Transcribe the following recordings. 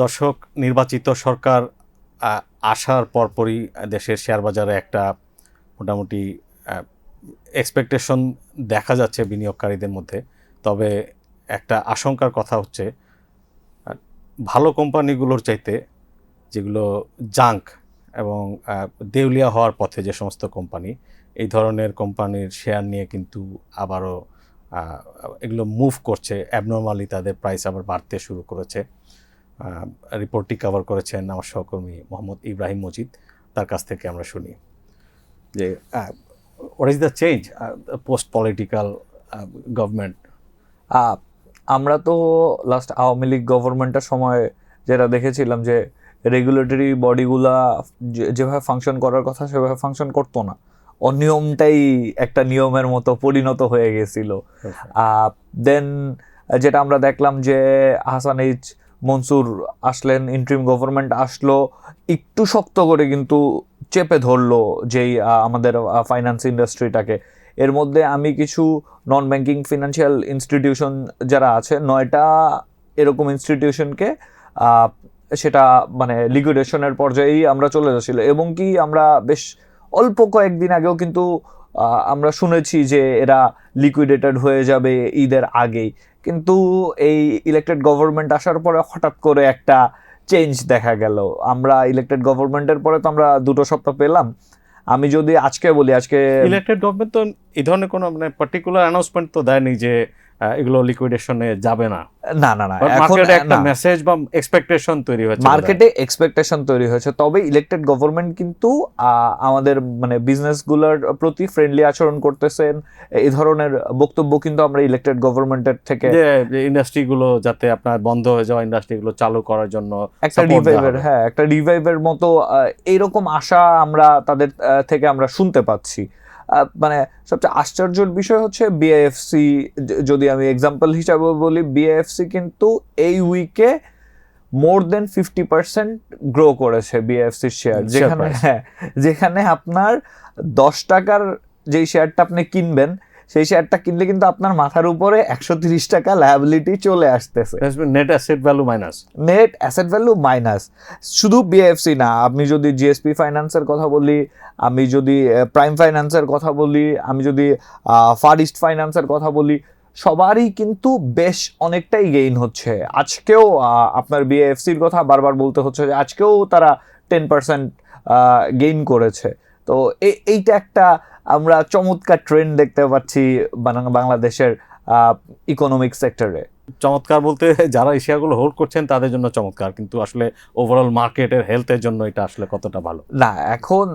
দর্শক, নির্বাচিত সরকার আসার পরপরই দেশের শেয়ার বাজারে একটা মোটামুটি এক্সপেকটেশন দেখা যাচ্ছে বিনিয়োগকারীদের মধ্যে। তবে একটা আশঙ্কার কথা হচ্ছে, ভালো কোম্পানিগুলোর চাইতে যেগুলো জাঙ্ক এবং দেউলিয়া হওয়ার পথে যে সমস্ত কোম্পানি, এই ধরনের কোম্পানির শেয়ার নিয়ে কিন্তু আবারও এগুলো মুভ করছে, অ্যাবনর্মালি তাদের প্রাইস আবার বাড়তে শুরু করেছে। রিপোর্টটি কভার করেছেন আমার সহকর্মী মোহাম্মদ ইব্রাহিম মজিদ। তার কাছ থেকে আমরা শুনি যে what is the change post political government. আমরা তো লাস্ট আওয়ামী লীগ গভর্নমেন্টের সময় যেটা দেখেছিলাম যে রেগুলেটরি বডিগুলা যেভাবে ফাংশন করার কথা সেভাবে ফাংশন করতো না, অনিয়মটাই একটা নিয়মের মতো পরিণত হয়ে গেছিল। দেন যেটা আমরা দেখলাম যে হাসান এইচ মনসুর আসলেন, ইন্টারিম গভর্নমেন্ট আসলো, একটু শক্ত করে কিন্তু চেপে ধরলো যেই আমাদের ফাইন্যান্স ইন্ডাস্ট্রিটাকে। এর মধ্যে আমি কিছু নন ব্যাংকিং ফিনান্সিয়াল ইনস্টিটিউশন যারা আছে 9টা এরকম ইনস্টিটিউশনকে সেটা মানে লিকুইডেশনের পর্যায়েই আমরা চলে যাচ্ছিল, এবং কি আমরা বেশ অল্প কয়েকদিন আগেও কিন্তু আমরা শুনেছি যে এরা লিকুইডেটেড হয়ে যাবে ঈদের আগেই। কিন্তু এই ইলেক্টেড গভর্নমেন্ট আসার পরে হঠাৎ করে একটা চেঞ্জ দেখা গেল। আমরা ইলেক্টেড গভর্নমেন্টের পরে তো আমরা 2 সপ্তাহ পেলাম। আমি যদি আজকে বলি, আজকে ইলেক্টেড গভর্নমেন্ট তো এই ধরনের কোনো মানে পার্টিকুলার অ্যানাউন্সমেন্ট তো দেয়নি যে এগুলো লিকুইডেশনে যাবে না। না না না, এখন একটা মেসেজ বা এক্সপেকটেশন তৈরি হয়েছে, মার্কেটে এক্সপেকটেশন তৈরি হয়েছে। তবে ইলেক্টেড গভর্নমেন্ট কিন্তু আমাদের মানে বিজনেসগুলোর প্রতি ফ্রেন্ডলি আচরণ করতেছেন, এই ধরনের বক্তব্য কিন্তু আমরা ইলেক্টেড গভর্নমেন্টের থেকে, যে ইন্ডাস্ট্রিগুলো যাতে আপনার বন্ধ হয়ে যাওয়া ইন্ডাস্ট্রিগুলো চালু করার জন্য একটা রিভাইভের মতো এইরকম আশা আমরা তাদের থেকে আমরা শুনতে পাচ্ছি। মানে সবচেয়ে আশ্চর্যের বিষয় হচ্ছে বিআইএফসি, যদি আমি এক্সাম্পল হিসাবে বলি, বিআইএফসি কিন্তু এই উইকে মোর দেন 50% গ্রো করেছে বিআইএফসির শেয়ার। যেখানে আপনার 10 টাকার যেই শেয়ারটা আপনি কিনবেন, সেই শেয়ারটা কিনলে কিন্তু আপনার মাথার উপরে 130 টাকা লায়াবিলিটি চলে আসতেছে। Net asset value minus. শুধু বিএফসি না, আপনি যদি জিএসপি ফাইন্যান্সের কথা বলি, আমি যদি প্রাইম ফাইন্যান্সের কথা বলি, আমি যদি ফার ইস্ট ফাইন্যান্সের কথা বলি, সবারই কিন্তু বেশ অনেকটাই গেইন হচ্ছে। আজকেও আপনার বিএফসির কথা বারবার বলতে হচ্ছে যে আজকেও তারা 10% গেইন করেছে। তো এইটা একটা আমরা চমৎকার ট্রেন্ড দেখতে পাচ্ছি বাংলাদেশের ইকোনমিক সেক্টরে। চমৎকার বলতে যারা এই শেয়ারগুলো হোল্ড করছেন তাদের জন্য চমৎকার, কিন্তু আসলে ওভারঅল মার্কেটের হেলথের জন্য এটা আসলে কতটা ভালো না। এখন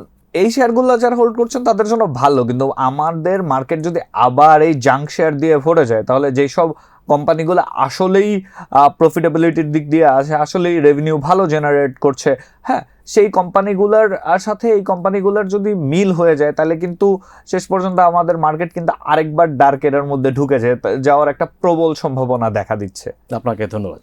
এই শেয়ারগুলো যারা হোল্ড করছেন তাদের জন্য ভালো, কিন্তু আমাদের মার্কেট যদি আবার এই জাঙ্ক শেয়ার দিয়ে ভরে যায়, তাহলে যেই সব কোম্পানিগুলো আসলেই প্রফিটেবিলিটির দিক দিয়ে আছে, আসলেই রেভিনিউ ভালো জেনারেট করছে, হ্যাঁ, সেই কোম্পানিগুলোর সাথে এই কোম্পানিগুলোর যদি মিল হয়ে যায়, তাহলে কিন্তু শেষ পর্যন্ত আমাদের মার্কেট কিন্তু আরেকবার ডার্ক এর মধ্যে ঢুকে যাওয়ার একটা প্রবল সম্ভাবনা দেখা দিচ্ছে। আপনাকে ধন্যবাদ।